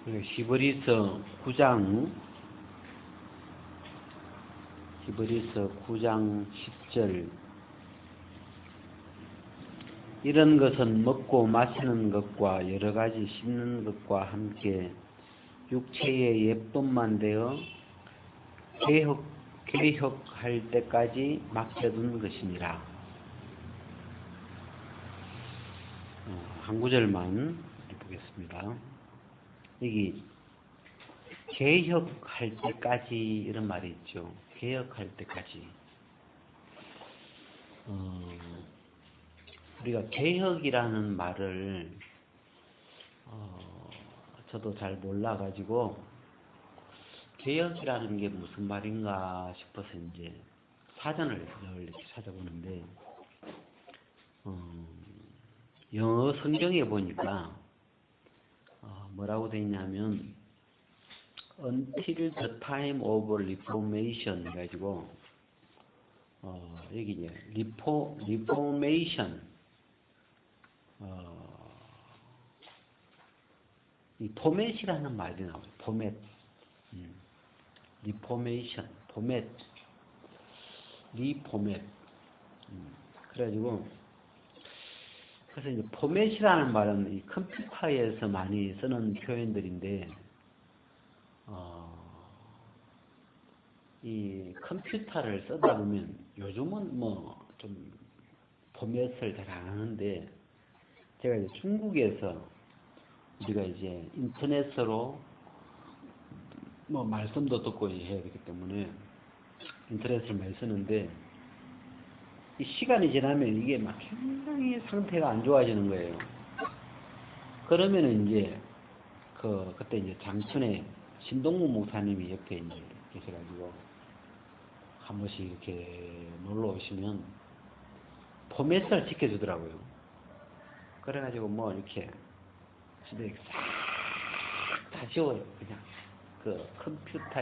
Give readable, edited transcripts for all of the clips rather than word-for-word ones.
히브리서 9장 10절 이런 것은 먹고 마시는 것과 여러 가지 씹는 것과 함께 육체의 예쁨만 되어 개혁할 때까지 맡겨둔 것이니라. 한 구절만 보겠습니다. 여기 개혁할 때까지 이런 말이 있죠. 개혁할 때까지. 우리가 개혁이라는 말을 저도 잘 몰라가지고 개혁이라는 게 무슨 말인가 싶어서 이제 사전을 이렇게 찾아보는데 영어 성경에 보니까 뭐라고 되어 있냐면 until the time of reformation 해가지고 여기 이제 reformation 이 포맷이라는 말이 나와요. 포맷 reformation 리포맷 그래가지고 그래서 이제 포맷이라는 말은 이 컴퓨터에서 많이 쓰는 표현들인데, 이 컴퓨터를 쓰다 보면 요즘은 뭐 좀 포맷을 잘 안 하는데, 제가 이제 중국에서 우리가 이제 인터넷으로 뭐 말씀도 듣고 해야 되기 때문에 인터넷을 많이 쓰는데, 이 시간이 지나면 이게 막 굉장히 상태가 안 좋아지는 거예요. 그러면은 이제 그때 이제 장춘에 신동무 목사님이 옆에 이제 계셔가지고 한 번씩 이렇게 놀러 오시면 포맷을 지켜주더라고요. 그래가지고 뭐 이렇게 집에 싹 다 지워요. 그냥 그 컴퓨터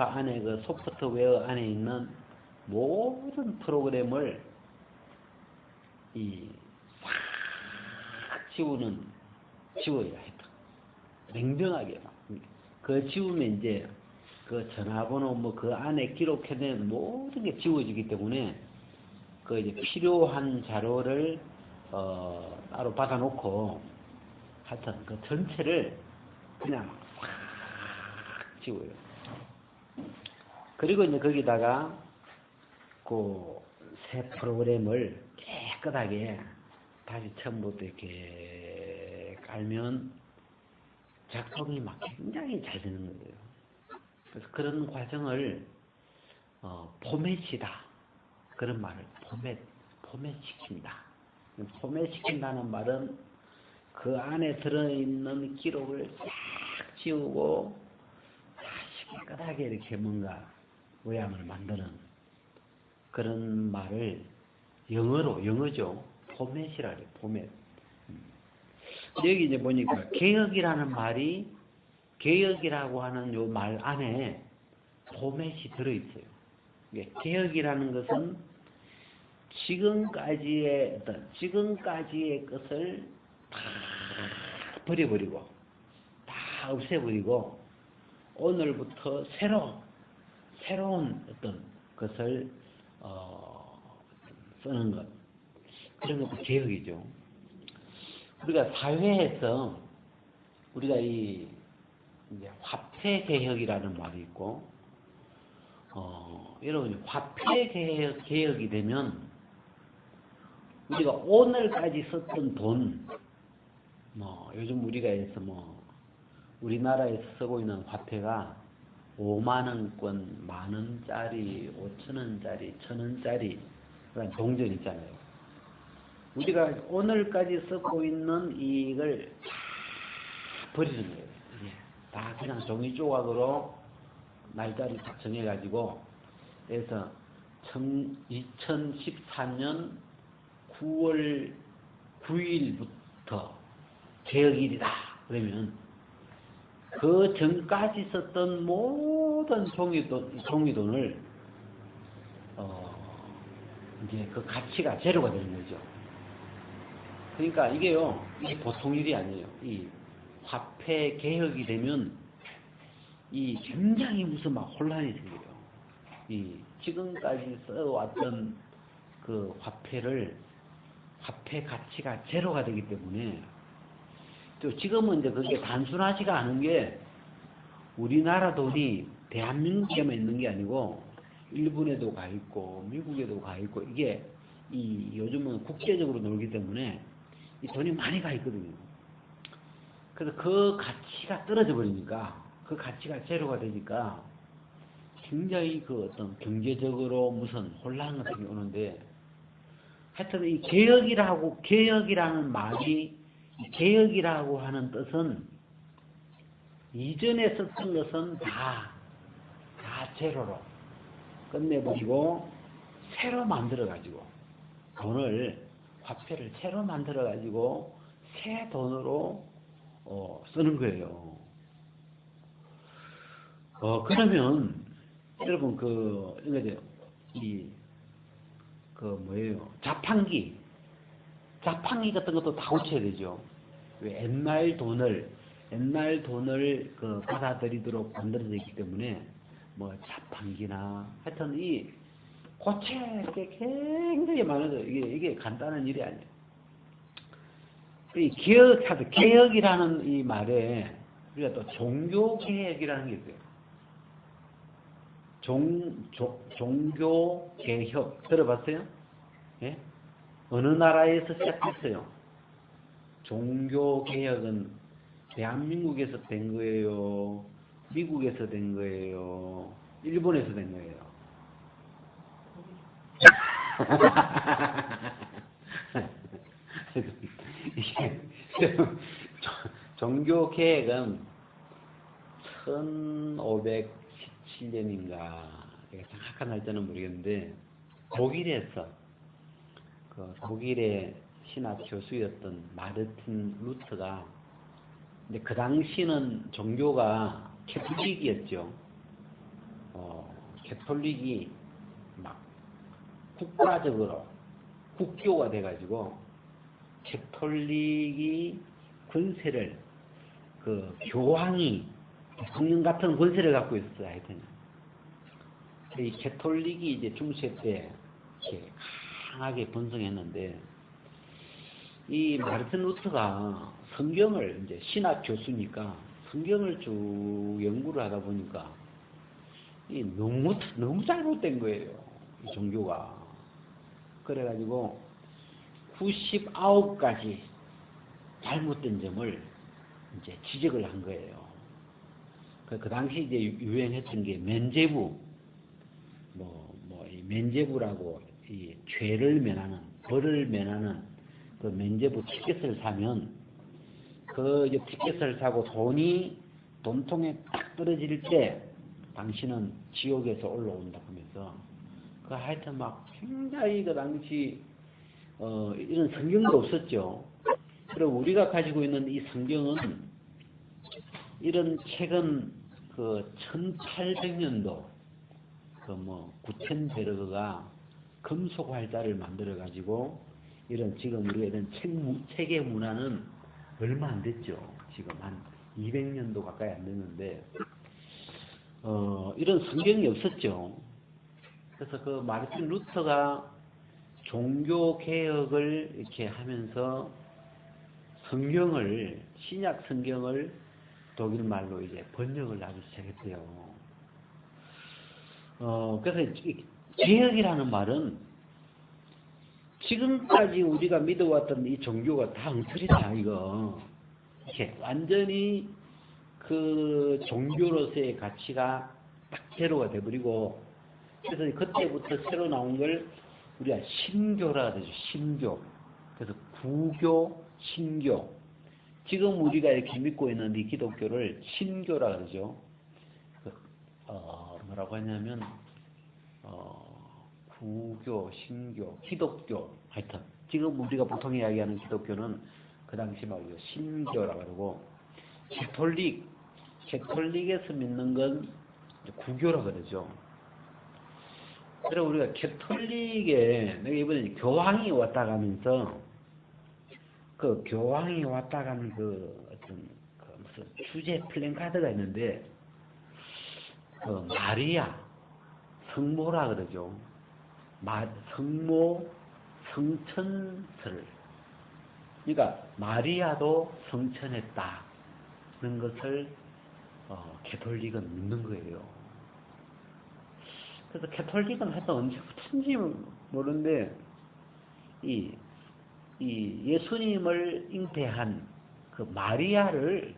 안에 그 소프트웨어 안에 있는 모든 프로그램을 싹 지워야 했다. 냉정하게 막. 그 지우면 이제 그 전화번호 뭐 그 안에 기록해낸 모든 게 지워지기 때문에 그 이제 필요한 자료를 따로 받아놓고 하여튼 그 전체를 그냥 싹 지워요. 그리고 이제 거기다가 그 새 프로그램을 깨끗하게 다시 처음부터 이렇게 깔면 작동이 막 굉장히 잘 되는 거예요. 그래서 그런 과정을 포맷이다. 그런 말을 포맷시킨다. 포맷시킨다는 말은 그 안에 들어있는 기록을 싹 지우고 다시 깨끗하게 이렇게 뭔가 모양을 만드는 그런 말을 영어죠. 포맷이라 그래요. 포맷. 여기 이제 보니까 개혁이라는 말이 개혁이라고 하는 요 말 안에 포맷이 들어있어요. 개혁이라는 것은 지금까지의 것을 다 버려버리고 다 없애버리고 오늘부터 새로운 어떤 것을 쓰는 것, 그런 것도 개혁이죠. 우리가 사회에서 우리가 이제 화폐 개혁이라는 말이 있고, 여러분 화폐 개혁이 되면 우리가 오늘까지 썼던 돈, 뭐 요즘 우리가 해서 뭐 우리나라에서 쓰고 있는 화폐가 5만원권, 만원짜리, 5천원짜리, 1,000원짜리 그런 동전 있잖아요. 우리가 오늘까지 쓰고 있는 이걸 다 버리는 거예요. 다 그냥 종이 조각으로 날짜를 딱 정해가지고 그래서 2014년 9월 9일부터 개혁일이다. 그러면 그 전까지 썼던 모든 종이돈을 이제 그 가치가 제로가 되는 거죠. 그러니까 이게 보통 일이 아니에요. 이 화폐 개혁이 되면 이 굉장히 무슨 막 혼란이 생겨요. 이 지금까지 써왔던 그 화폐 가치가 제로가 되기 때문에 또 지금은 이제 그게 단순하지가 않은 게 우리나라 돈이 대한민국에만 있는 게 아니고 일본에도 가 있고 미국에도 가 있고 이게 이 요즘은 국제적으로 놀기 때문에 이 돈이 많이 가 있거든요. 그래서 그 가치가 떨어져 버리니까 그 가치가 제로가 되니까 굉장히 그 어떤 경제적으로 무슨 혼란 같은 게 오는데 하여튼 이 개혁이라는 말이 개혁이라고 하는 뜻은 이전에 썼던 것은 다 제로로 끝내버리고 새로 만들어가지고 화폐를 새로 만들어가지고 새 돈으로 쓰는 거예요. 그러면 여러분 자판기 같은 것도 다 고쳐야 되죠. 왜 옛날 돈을 받아들이도록 만들어져 있기 때문에 뭐 자판기나 하여튼 이 고쳐야 게 굉장히 많아서 이게 간단한 일이 아니에요. 이 개혁이라는 이 말에 우리가 또 종교 개혁이라는 게 있어요. 종교 개혁 들어봤어요? 예? 어느 나라에서 시작했어요? 종교 개혁은 대한민국에서 된 거예요? 미국에서 된 거예요? 일본에서 된 거예요? 종교 개혁은 1517년인가 정확한 날짜는 모르겠는데 독일의 신학 교수였던 마르틴 루터가 근데 그 당시는 종교가 캐톨릭이었죠. 캐톨릭이 막 국가적으로 국교가 돼가지고 캐톨릭이 권세를 교황이 대통령 같은 권세를 갖고 있었어요. 하여튼 이 캐톨릭이 이제 중세 때 이렇게 강하게 번성했는데 이 마르틴 루터가 성경을 이제 신학 교수니까 성경을 쭉 연구를 하다 보니까 이 너무 잘못된 거예요. 이 종교가. 그래가지고 99가지 잘못된 점을 이제 지적을 한 거예요. 그 당시 이제 유행했던 게 면죄부, 이 면죄부라고 이 죄를 면하는, 벌을 면하는 그 면죄부 티켓을 사면 그 티켓을 사고 돈통에 딱 떨어질 때 당신은 지옥에서 올라온다 하면서 하여튼 막 굉장히 그 당시 이런 성경도 없었죠. 그리고 우리가 가지고 있는 이 성경은 이런 책은 1800년도 구텐베르그가 금속 활자를 만들어 가지고 지금 우리가 이런 책의 문화는 얼마 안 됐죠. 지금 한 200년도 가까이 안 됐는데 이런 성경이 없었죠. 그래서 그 마르틴 루터가 종교 개혁을 이렇게 하면서 신약 성경을 독일 말로 이제 번역을 하기 시작했대요. 그래서 개혁이라는 말은 지금까지 우리가 믿어왔던 이 종교가 다 엉터리다 이거. 이렇게 완전히 그 종교로서의 가치가 딱 제로가 돼버리고 그래서 그때부터 새로 나온 걸 우리가 신교라 그러죠. 신교. 그래서 구교, 신교. 지금 우리가 이렇게 믿고 있는 이 기독교를 신교라 그러죠. 뭐라고 하냐면 구교, 신교, 기독교. 하여튼 지금 우리가 보통 이야기하는 기독교는 그 당시 말이죠. 신교라 그러고 캐톨릭에서 믿는 건 구교라 그러죠. 그래서 우리가 캐톨릭에 내가 이번에 교황이 왔다 가면서 그 교황이 왔다 가는 어떤 그래서 주제 플랜카드가 있는데 그 마리아 성모라 그러죠. 성모 성천설. 그러니까 마리아도 성천했다. 그런 것을 캐톨릭은 믿는 거예요. 그래서 캐톨릭은 하여튼 언제부터인지 모르는데 이 예수님을 잉태한 그 마리아를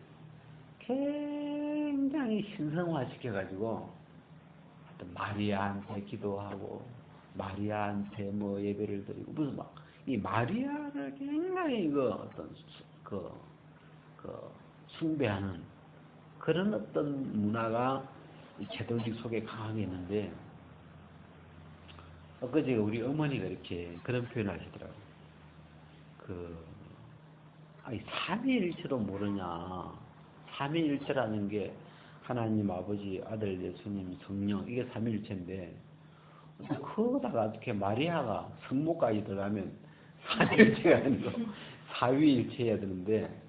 굉장히 신성화시켜가지고 하여튼 마리아한테 기도하고 마리아한테 뭐 예배를 드리고 무슨 막 이 마리아를 굉장히 숭배하는 그런 어떤 문화가 이 캐톨릭 속에 강하게 있는데 엊그제 우리 어머니가 이렇게 그런 표현을 하시더라고요. 삼위일체도 모르냐. 삼위일체라는 게 하나님 아버지, 아들, 예수님, 성령 이게 삼위일체인데 그거다가 어떻게 마리아가 성모까지 들어가면 삼위일체가 아니고 사위일체해야 되는데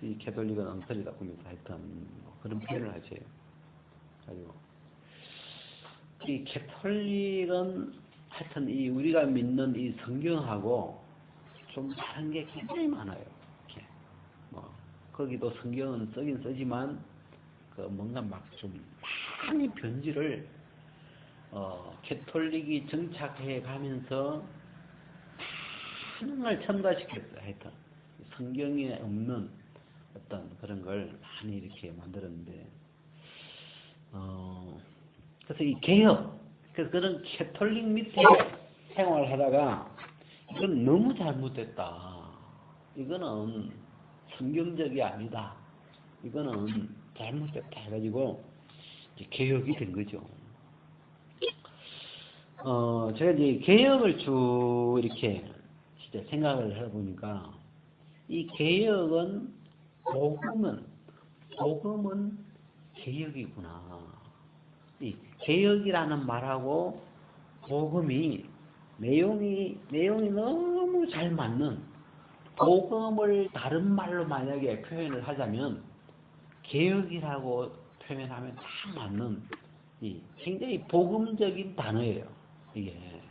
이 캐톨릭은 엉터리다 보면서 하여튼 그런 표현을 하세요. 가지고 이 캐톨릭은 하여튼 우리가 믿는 이 성경하고 좀 다른 게 굉장히 많아요. 이렇게 거기도 성경은 쓰긴 쓰지만 뭔가 막 좀 많이 변질을 캐톨릭이 정착해 가면서 많은 걸 첨가시켰어요. 하여튼 성경에 없는 어떤 그런 걸 많이 이렇게 만들었는데 그래서 이 개혁 그래서 그런 캐톨릭 밑에 생활하다가 이건 너무 잘못됐다. 이거는 성경적이 아니다. 이거는 잘못됐다 해가지고 이제 개혁이 된 거죠. 제가 이제 개혁을 쭉 이렇게 진짜 생각을 해보니까 이 개혁은 복음은 개혁이구나. 이 개혁이라는 말하고 복음이 내용이 너무 잘 맞는 복음을 다른 말로 만약에 표현을 하자면 개혁이라고 표현하면 딱 맞는 굉장히 복음적인 단어예요. 이게.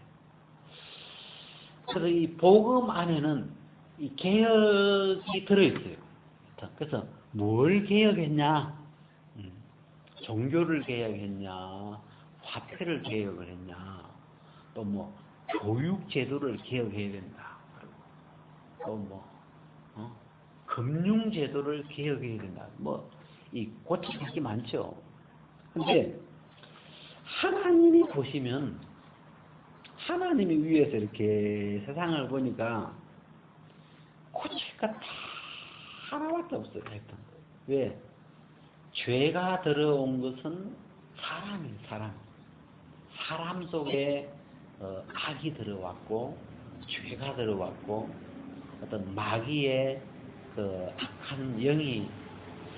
그래서 이 복음 안에는 이 개혁이 들어있어요. 그래서 뭘 개혁했냐? 종교를 개혁했냐? 화폐를 개혁을 했냐? 또 뭐 교육 제도를 개혁해야 된다. 또 금융 제도를 개혁해야 된다. 고칠 게 많죠. 근데 하나님이 보시면 하나님이 위에서 이렇게 세상을 보니까 고칠 것 다 하나밖에 없어요. 하여튼. 왜? 죄가 들어온 것은 사람이에요. 사람 속에 악이 들어왔고 죄가 들어왔고 어떤 마귀의 악한 영이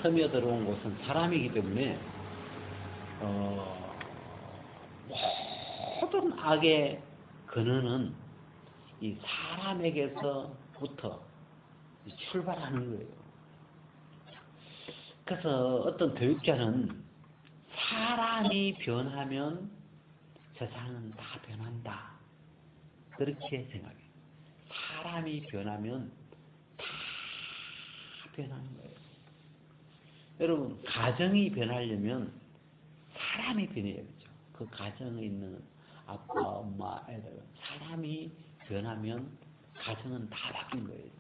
스며 들어온 곳은 사람이기 때문에 모든 악의 근원은 이 사람에게서부터 출발하는 거예요. 그래서 어떤 교육자는 사람이 변하면 세상은 다 변한다. 그렇게 생각해요. 사람이 변하면 다 변하는 거예요. 여러분, 가정이 변하려면 사람이 변해야겠죠. 그 가정에 있는 아빠, 엄마, 애들, 사람이 변하면 가정은 다 바뀐 거예요.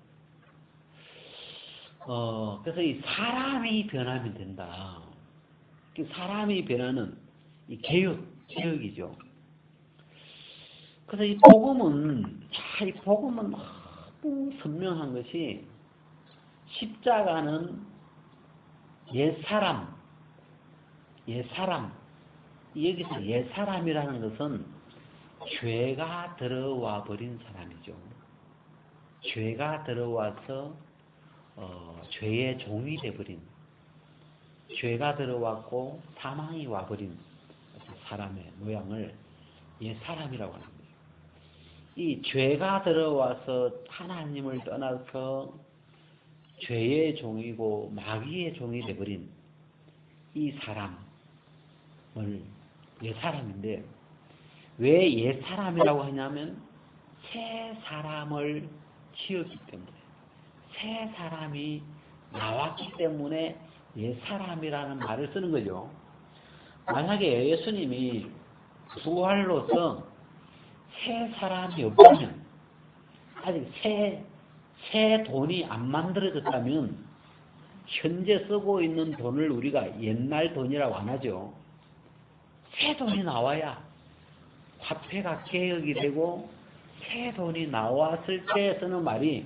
그래서 이 사람이 변하면 된다. 사람이 변하는 이 개혁이죠. 그래서 이 복음은 너무 선명한 것이 십자가는 옛사람. 여기서 옛사람이라는 것은 죄가 들어와 버린 사람이죠. 죄가 들어와서 죄의 종이 되어버린, 죄가 들어왔고 사망이 와버린 사람의 모양을 옛사람이라고 하는 거예요. 이 죄가 들어와서 하나님을 떠나서 죄의 종이고 마귀의 종이 되어버린 이 사람을 옛사람인데, 왜 옛사람이라고 하냐면 새 사람을 지었기 때문에, 새 사람이 나왔기 때문에 옛사람이라는 말을 쓰는 거죠. 만약에 예수님이 부활로서 새 사람이 없다면, 아직 새 돈이 안 만들어졌다면 현재 쓰고 있는 돈을 우리가 옛날 돈이라고 안 하죠. 새 돈이 나와야 화폐가 개혁이 되고, 새 돈이 나왔을 때 쓰는 말이,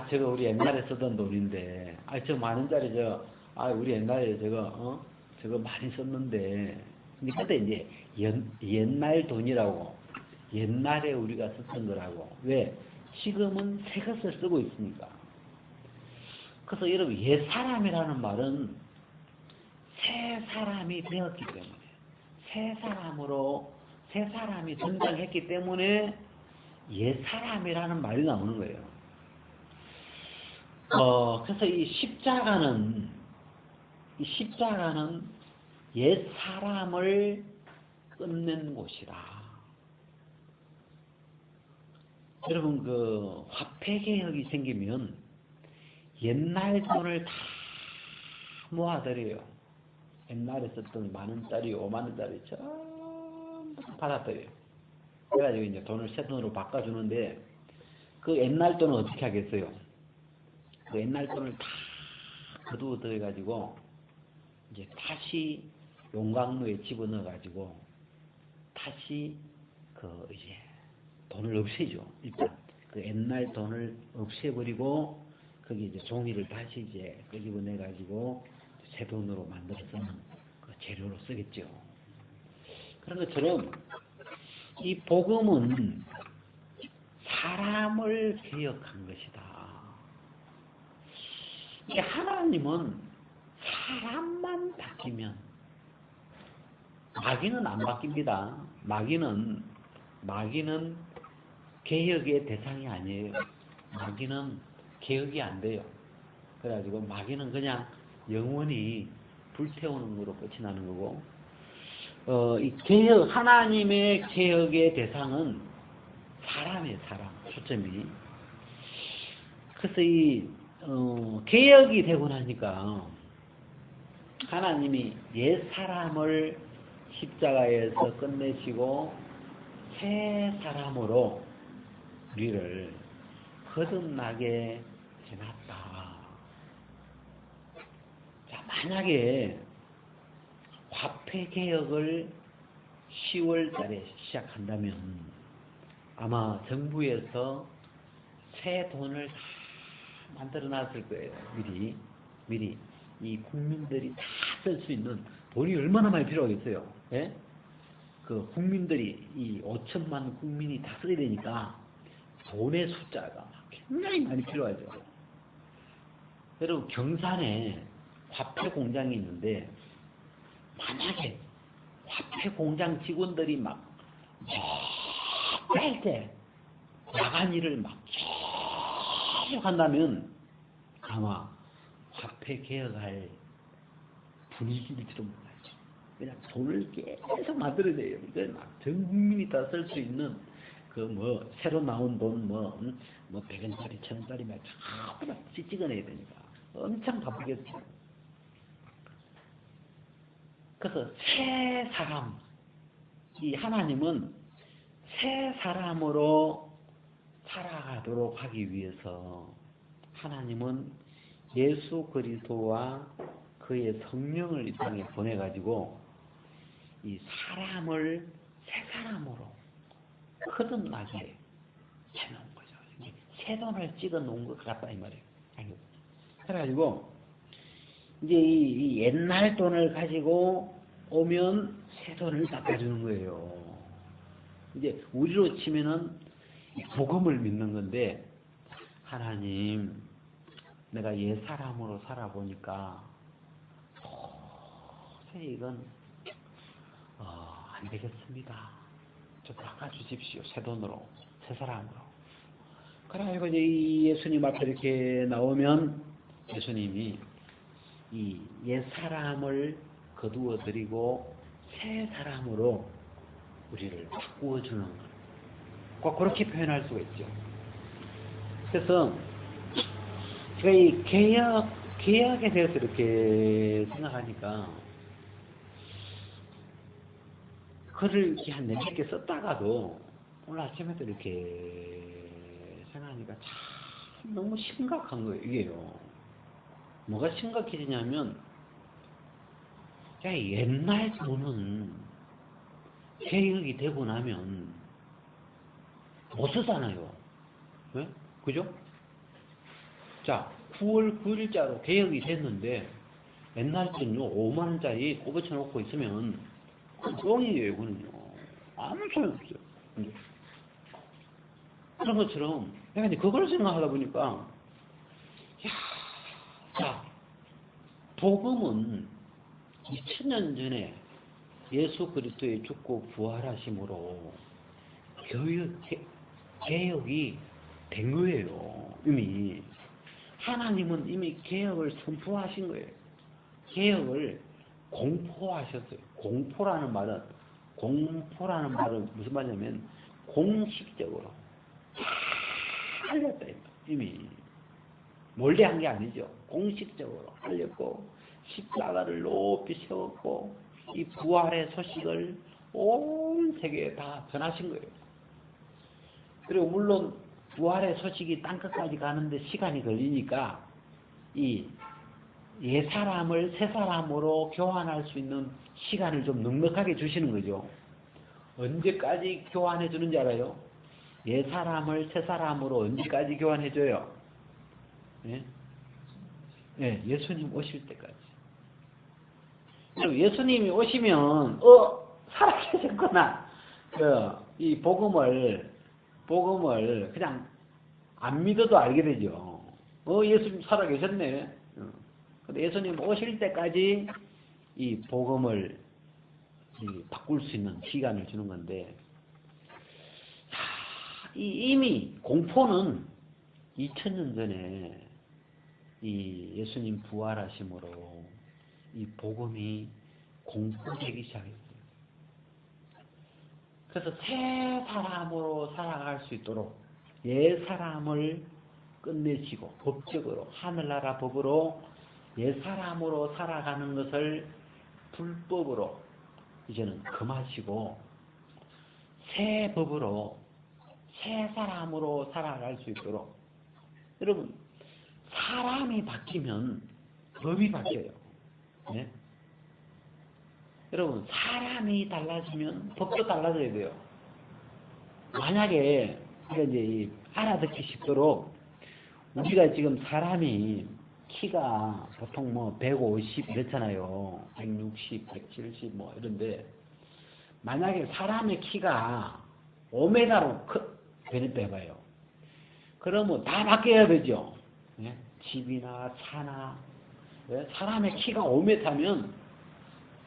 저거 우리 옛날에 쓰던 돈인데, 저 만원짜리 우리 옛날에 저거 많이 썼는데. 그때 이제 옛날 돈이라고, 옛날에 우리가 썼던 거라고. 왜? 지금은 새 것을 쓰고 있으니까. 그래서 여러분, 옛사람이라는 말은 새 사람이 되었기 때문에, 새 사람이 등장했기 때문에 옛사람이라는 말이 나오는 거예요. 그래서 이 십자가는 옛사람을 끝낸 곳이라. 여러분, 그 화폐개혁이 생기면 옛날 돈을 다 모아들여요. 옛날에 썼던 만원짜리, 5만원짜리 전부 받아들여요. 그래가지고 이제 돈을 새 돈으로 바꿔주는데, 그 옛날 돈은 어떻게 하겠어요? 그 옛날 돈을 다 거두어들여가지고 이제 다시 용광로에 집어넣어가지고 다시 이제 돈을 없애죠. 일단 그 옛날 돈을 없애버리고 거기 이제 종이를 다시 이제 끄집어내가지고 새 돈으로 만들어서 그 재료로 쓰겠죠. 그런 것처럼 이 복음은 사람을 개혁한 것이다. 이 하나님은 사람만 바뀌면, 마귀는 안 바뀝니다. 마귀는 개혁의 대상이 아니에요. 마귀는 개혁이 안 돼요. 그래가지고 마귀는 그냥 영원히 불태우는 거로 끝이 나는 거고, 하나님의 개혁의 대상은 사람이에요, 사람. 초점이. 그래서 개혁이 되고 나니까 하나님이 옛 사람을 십자가에서 끝내시고 새 사람으로 우리를 거듭나게 해놨다. 자, 만약에 화폐 개혁을 10월 달에 시작한다면 아마 정부에서 새 돈을 다 만들어 놨을 거예요. 미리 이 국민들이 다 쓸 수 있는 돈이 얼마나 많이 필요하겠어요. 예? 그 국민들이 이 5천만 국민이 다 써야 되니까 돈의 숫자가 굉장히 많이 필요하죠. 여러분, 경산에 화폐 공장이 있는데 만약에 화폐 공장 직원들이 막 짤 야간 일을 막 계속 한다면 아마 화폐 개혁할 분위기일지도 몰라요. 그냥 돈을 계속 만들어내요. 이건 막 전 국민이 다 쓸 수 있는 새로 나온 돈 100원짜리 1000원짜리 막 전부 다 찍어내야 되니까 엄청 바쁘겠죠. 그래서 새 사람, 이 하나님은 새 사람으로 살아가도록 하기 위해서 하나님은 예수 그리스도와 그의 성령을 이 땅에 보내가지고 이 사람을 새 사람으로 거듭나게 해놓은 거죠. 새 돈을 찍어 놓은 것 같다 이 말이에요. 그래가지고 이제 이 옛날 돈을 가지고 오면 새 돈을 닦아주는 거예요. 이제 우리로 치면은 복음을 믿는 건데, 하나님, 내가 옛 사람으로 살아보니까 도저히 이건 안 되겠습니다. 좀 닦아주십시오. 새 돈으로, 새 사람으로. 그래가지고 이제 이 예수님 앞에 이렇게 나오면 예수님이 이 옛 사람을 거두어 드리고 새 사람으로 우리를 바꾸어 주는 것. 꼭 그렇게 표현할 수가 있죠. 그래서 제가 이 개혁에 대해서 이렇게 생각하니까 글을 이렇게 한 4개 썼다가도 오늘 아침에도 이렇게 생각하니까 참 너무 심각한 거예요, 이게요. 뭐가 심각해지냐면, 옛날 돈은 개혁이 되고 나면 못 쓰잖아요. 네? 그죠? 자, 9월 9일자로 개혁이 됐는데, 옛날 돈요, 5만원짜리 꼽아쳐 놓고 있으면, 그 뻥이에요, 이거는요. 아무 소용없어요. 그런 것처럼, 내가 이제 그걸 생각하다 보니까, 자, 복음은 2000년 전에 예수 그리스도의 죽고 부활하심으로 개혁이 된 거예요. 이미. 하나님은 이미 개혁을 선포하신 거예요. 개혁을 공포하셨어요. 공포라는 말은 무슨 말이냐면 공식적으로 다 알렸다. 이미. 몰래 한 게 아니죠. 공식적으로 알렸고 십자가를 높이 세웠고 이 부활의 소식을 온 세계에 다 전하신 거예요. 그리고 물론 부활의 소식이 땅끝까지 가는데 시간이 걸리니까 이 옛 사람을 새 사람으로 교환할 수 있는 시간을 좀 넉넉하게 주시는 거죠. 언제까지 교환해 주는지 알아요? 옛 사람을 새 사람으로 언제까지 교환해 줘요? 예? 예, 예수님 오실 때까지. 그리고 예수님이 오시면 살아계셨구나. 이 복음을 그냥 안 믿어도 알게 되죠. 예수님 살아계셨네. 근데 예수님 오실 때까지 이 복음을 바꿀 수 있는 시간을 주는 건데, 이미 공포는 2000년 전에 이 예수님 부활하심으로 이 복음이 공포되기 시작했어요. 그래서 새 사람으로 살아갈 수 있도록 옛 사람을 끝내시고 법적으로 하늘나라 법으로 옛 사람으로 살아가는 것을 불법으로 이제는 금하시고 새 법으로 새 사람으로 살아갈 수 있도록. 여러분, 사람이 바뀌면 법이 바뀌어요. 네? 여러분, 사람이 달라지면 법도 달라져야 돼요. 만약에 이제 알아듣기 쉽도록 우리가 지금 사람이 키가 보통 뭐 150 이렇잖아요. 160, 170 뭐 이런데, 만약에 사람의 키가 5m로 되는데 해봐요. 그러면 다 바뀌어야 되죠. 네? 집이나 차나. 네? 사람의 키가 5m면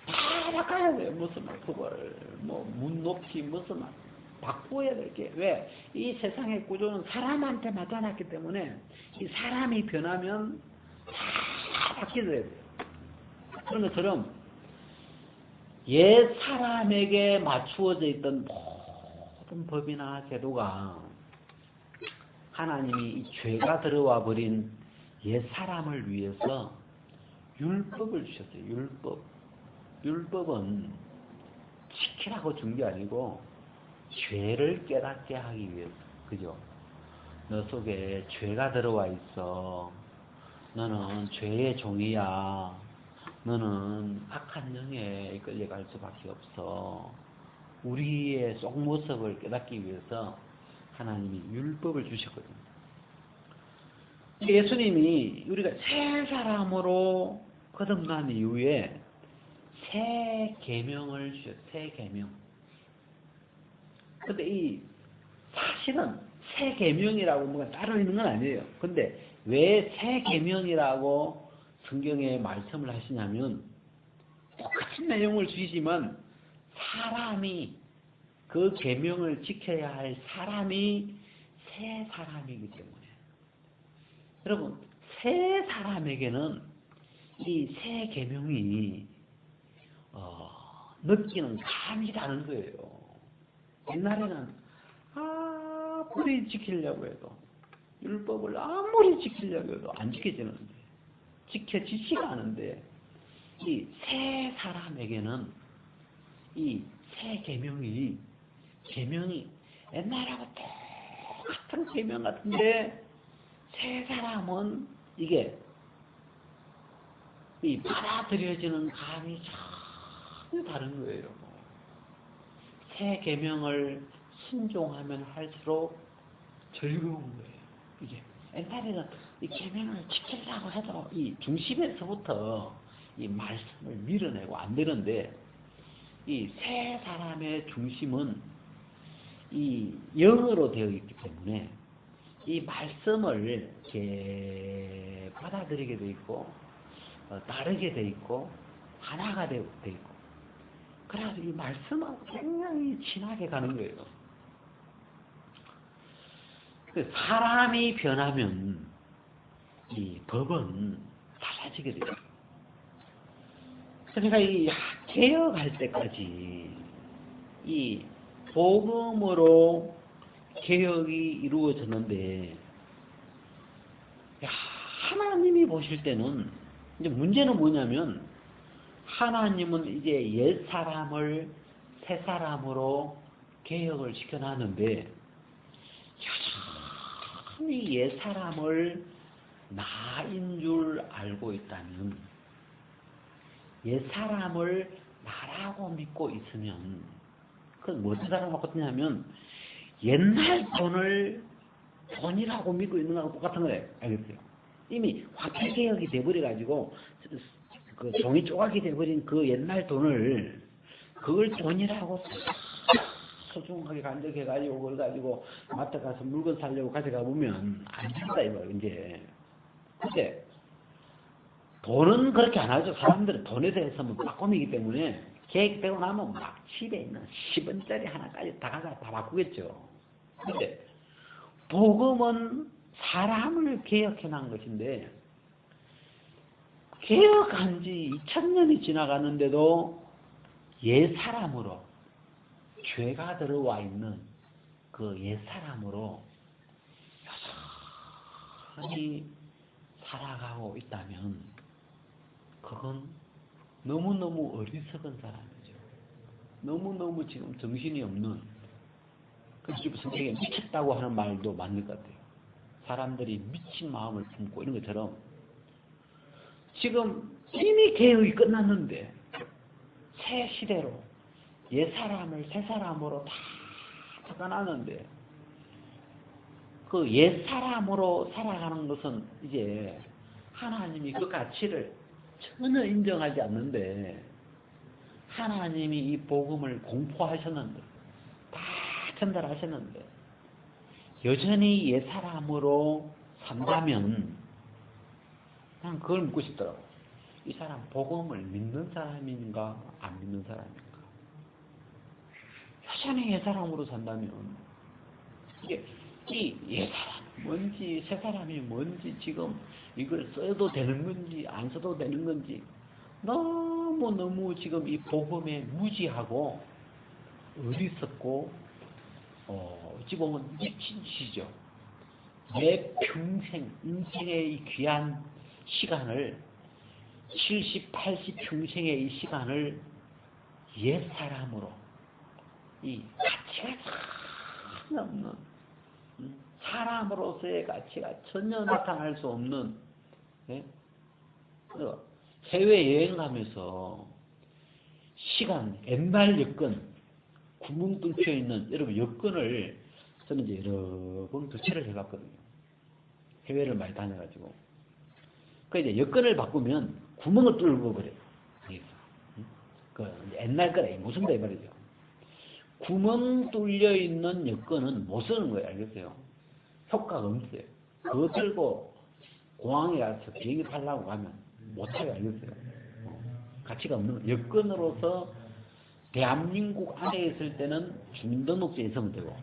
다 바꿔야 돼요. 무슨 말 그걸 문 높이 무슨 말 바꾸어야 될 게. 왜? 이 세상의 구조는 사람한테 나타났기 때문에 이 사람이 변하면 다 바뀌어야 돼요. 그런 것처럼 옛 사람에게 맞추어져 있던 모든 법이나 제도가 하나님이 이 죄가 들어와 버린 옛 사람을 위해서 율법을 주셨어요. 율법은 지키라고 준 게 아니고 죄를 깨닫게 하기 위해서. 그죠? 너 속에 죄가 들어와 있어. 너는 죄의 종이야. 너는 악한 영에 끌려갈 수밖에 없어. 우리의 속모습을 깨닫기 위해서 하나님이 율법을 주셨거든요. 예수님이 우리가 새 사람으로 거듭난 이후에 새 계명을 주셨어요. 새 계명. 근데 이 사실은 새 계명이라고 뭐가 따로 있는 건 아니에요. 근데 왜 새 계명이라고 성경에 말씀을 하시냐면, 똑같은 내용을 주시지만 사람이 그 계명을 지켜야 할 사람이 새 사람이기 때문에. 여러분, 새 사람에게는 이 새 계명이 느끼는 감이 다른 거예요. 옛날에는 아무리 지키려고 해도, 율법을 아무리 지키려고 해도 안 지켜지는데, 지켜지지가 않은데, 이 새 사람에게는 이 새 계명이 옛날하고 똑같은 계명 같은데, 새 사람은 이게 이 받아들여지는 감이 전혀 다른 거예요. 새 계명을 순종하면 할수록 즐거운 거예요. 이게 옛날에는 이 계명을 지키려고 해도 이 중심에서부터 이 말씀을 밀어내고 안 되는데, 이 새 사람의 중심은 이 영으로 되어 있기 때문에 이 말씀을 이렇게 받아들이게 돼 있고, 따르게 돼 있고, 하나가 돼 있고, 그래서 이 말씀하고 굉장히 친하게 가는 거예요. 사람이 변하면 이 법은 달라지게 돼요. 그러니까 이 개혁할 때까지 이 복음으로 개혁이 이루어졌는데, 하나님이 보실 때는 이제 문제는 뭐냐면, 하나님은 이제 옛 사람을 새 사람으로 개혁을 시켜놨는데, 여전히 옛 사람을 나인 줄 알고 있다면, 옛 사람을 나라고 믿고 있으면, 그건 뭐 어떤 사람 같냐면 옛날 돈을 돈이라고 믿고 있는 거하고 똑같은 거예요. 알겠어요? 이미 화폐 개혁이 돼버려가지고 그 종이 조각이 돼버린 그 옛날 돈을, 그걸 돈이라고 소중하게 간직해가지고 그걸 가지고 마트 가서 물건 사려고 가져가 보면 안 된다 이거 이제. 근데 돈은 그렇게 안 하죠. 사람들은 돈에 대해서는 빠꼼이기 때문에 계획되고 나면 막 집에 있는 10원짜리 하나까지 다 바꾸겠죠. 근데 복음은 사람을 개혁해놓은 것인데, 개혁한 지 2000년이 지나갔는데도 옛 사람으로, 죄가 들어와 있는 그 옛 사람으로 여전히 살아가고 있다면 그건 너무너무 어리석은 사람이죠. 너무너무 지금 정신이 없는, 그래서 성경에 미쳤다고 하는 말도 맞는 것 같아요. 사람들이 미친 마음을 품고 이런 것처럼 지금 이미 개혁이 끝났는데 새 시대로 옛 사람을 새 사람으로 다 바꿔놨는데, 그 옛 사람으로 살아가는 것은 이제 하나님이 그 가치를 전혀 인정하지 않는데, 하나님이 이 복음을 공포하셨는데, 다 전달하셨는데 여전히 옛 사람으로 산다면 난 그걸 묻고 싶더라고. 이 사람 복음을 믿는 사람인가 안 믿는 사람인가. 여전히 옛 사람으로 산다면 이게 이 옛 사람 뭔지 새 사람이 뭔지, 지금 이걸 써도 되는 건지 안 써도 되는 건지 너무너무 지금 이 복음에 무지하고 어리석고 어찌 보면 미친 짓이죠. 내 평생 인생의 이 귀한 시간을 70, 80 평생의 이 시간을 옛 사람으로, 이 가치가 전혀 없는, 사람으로서의 가치가 전혀 나타날 수 없는, 네? 해외여행 가면서 시간, 옛날 여권, 구멍 뚫혀 있는 여러분 여권을 저는 이제 여러 번 교체를 해봤거든요. 해외를 많이 다녀가지고. 그 이제 여권을 바꾸면 구멍을 뚫고 그래요. 그 옛날 거래 무슨 거 말이죠. 구멍 뚫려 있는 여권은 못 쓰는 거예요. 알겠어요? 효과가 없어요. 그거 들고 공항에 가서 비행기 타려고 가면 못하게. 알겠어요? 가치가 없는 거예요. 여권으로서 대한민국 안에 있을 때는 주민등록증에 있으면 되고,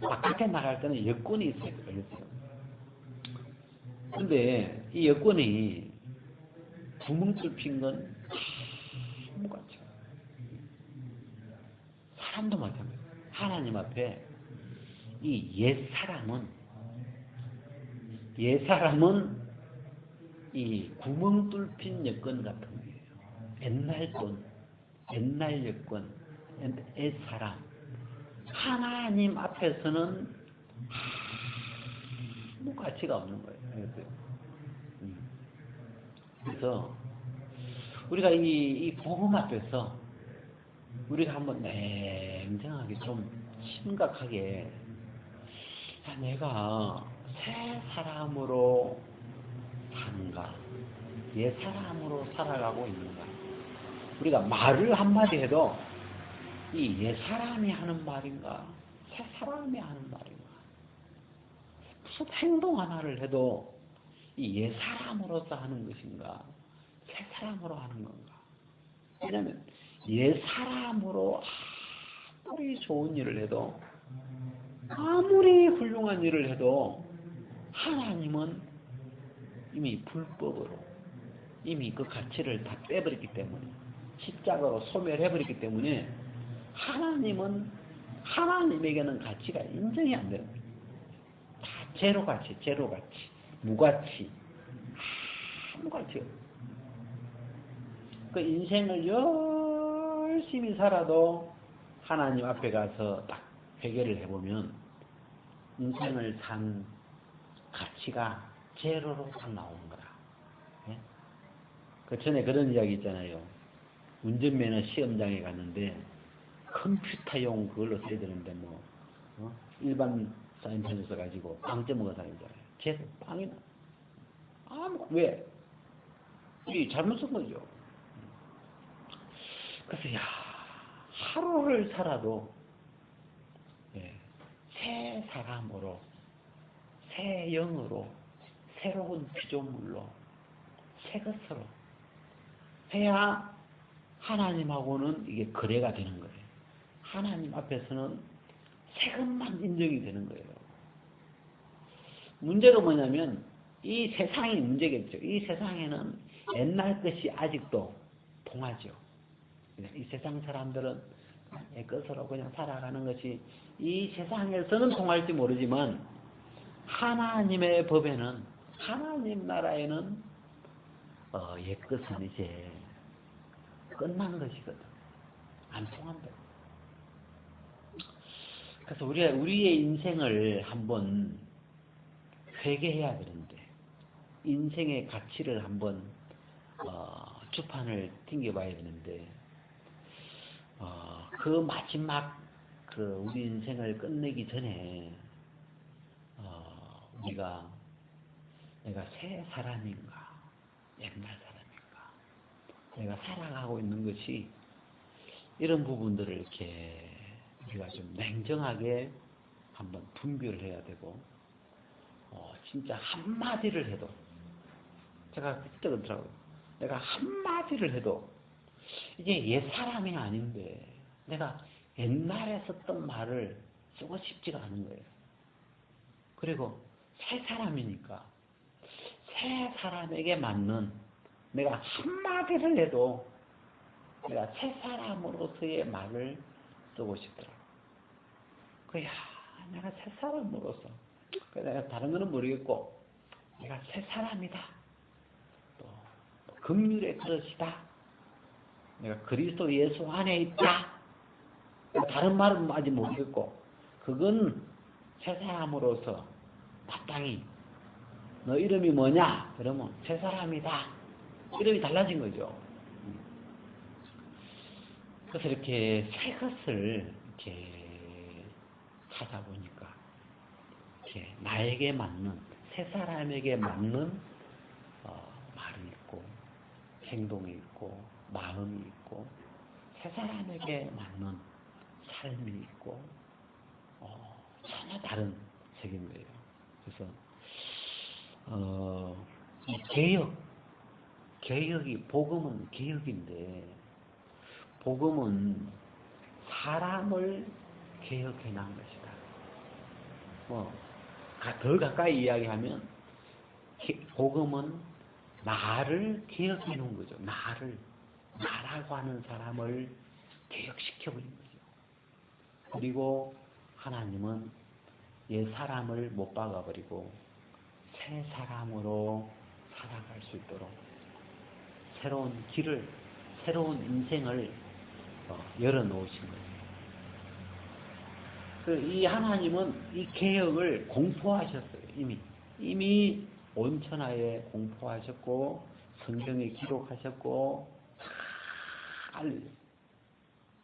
바깥에 나갈 때는 여권이 있어야 되겠어요. 근데 이 여권이 구멍 뚫힌 건 아무같이 사람도 마찬가지예요. 하나님 앞에 이 옛사람은 이 구멍 뚫힌 여권 같은 거예요. 옛날 돈, 옛날 여권, 옛사람. 하나님 앞에서는 아무 가치가 없는 거예요. 그래서 우리가 이 복음 앞에서 우리가 한번 냉정하게 좀 심각하게 내가 새 사람으로 사는가, 옛 사람으로 살아가고 있는가. 우리가 말을 한마디 해도 이 옛 사람이 하는 말인가, 새 사람이 하는 말인가. 무슨 행동 하나를 해도 이 옛 사람으로서 하는 것인가, 새 사람으로 하는 건가. 왜냐하면 옛 사람으로 아무리 좋은 일을 해도, 아무리 훌륭한 일을 해도 하나님은 이미 불법으로 이미 그 가치를 다 빼버렸기 때문에, 십자가로 소멸해버렸기 때문에 하나님은, 하나님에게는 가치가 인정이 안 되는 거예요. 다 제로가치, 무가치, 아무 가치 없어요. 그 인생을 열심히 살아도 하나님 앞에 가서 딱 회개를 해보면 인생을 산 가치가 제로로 딱 나오는 거라. 예? 그 전에 그런 이야기 있잖아요. 운전면허 시험장에 갔는데 컴퓨터용 그걸로 써야 되는데 일반 사인펜을 써가지고 빵점 먹은 사람이잖아요. 계속 빵이 나. 왜? 이 잘못 쓴 거죠. 그래서 하루를 살아도 새 사람으로, 새 영으로, 새로운 피조물로, 새 것으로 해야 하나님하고는 이게 거래가 되는 거예요. 하나님 앞에서는 새 것만 인정이 되는 거예요. 문제가 뭐냐면 이 세상이 문제겠죠. 이 세상에는 옛날 것이 아직도 통하죠. 이 세상 사람들은 옛 것으로 그냥 살아가는 것이 이 세상에서는 통할지 모르지만 하나님의 법에는, 하나님 나라에는 옛 것은 이제 끝난 것이거든. 안 통한다. 그래서 우리의 인생을 한번 회개해야 되는데, 인생의 가치를 한번 주판을 튕겨봐야 되는데, 그 마지막 우리 인생을 끝내기 전에 내가 새 사람인가, 옛날 사람인가, 내가 살아가고 있는 것이, 이런 부분들을 이렇게 우리가 좀 냉정하게 한번 분별을 해야 되고, 진짜 한마디를 해도, 제가 그때 그러더라고요. 내가 한마디를 해도 이게 옛 사람이 아닌데 내가 옛날에 썼던 말을 쓰고 싶지가 않은 거예요. 그리고 새 사람이니까 새 사람에게 맞는, 내가 한마디를 해도 내가 새 사람으로서의 말을 쓰고 싶더라고요. 내가 새 사람으로서, 내가 다른 거는 모르겠고 내가 새 사람이다, 또 긍휼의 그릇이다, 내가 그리스도 예수 안에 있다, 다른 말은 아직 모르겠고, 그건 새 사람으로서 마땅히, 너 이름이 뭐냐? 그러면 새 사람이다. 이름이 달라진 거죠. 그래서 이렇게 새 것을 이렇게 하다 보니까 이렇게 나에게 맞는, 새 사람에게 맞는 말이 있고, 행동이 있고, 마음이 있고, 새 사람에게 맞는 삶이 있고, 전혀 다른 책인 거예요. 그래서 이 개혁이, 복음은 개혁인데, 복음은 사람을 개혁해 난 것이다. 뭐, 더 가까이 이야기하면, 복음은 나를 개혁해 놓은 거죠. 나라고 하는 사람을 개혁시켜버린 거죠. 그리고 하나님은 옛 사람을 못 박아버리고 새 사람으로 살아갈 수 있도록 새로운 길을, 새로운 인생을 열어놓으신 거예요. 이 하나님은 이 개혁을 공포하셨어요. 이미 온천하에 공포하셨고 성경에 기록하셨고 다 알려졌어요.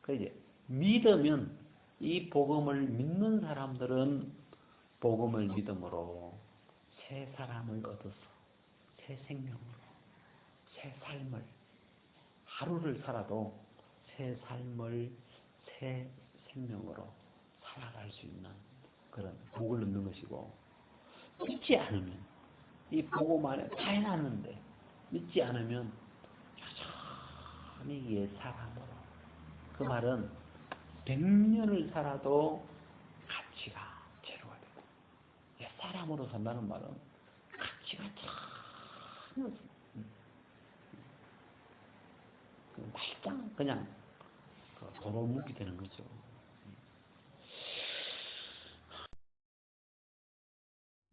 이제 믿으면 이 복음을 믿는 사람들은 복음을 믿음으로 새 사람을 얻어서 새 생명으로 새 삶을 하루를 살아도 새 삶을 새 생명으로 살아갈 수 있는 그런 복을 얻는 것이고 믿지 않으면 이 복음 안에 다 해놨는데 믿지 않으면 여전히 옛 사람으로 그 말은 100년을 살아도 가치가 제로가 되고 옛 사람으로 산다는 말은 가치가 전혀 말짱 그냥 도로묵이 되는 거죠.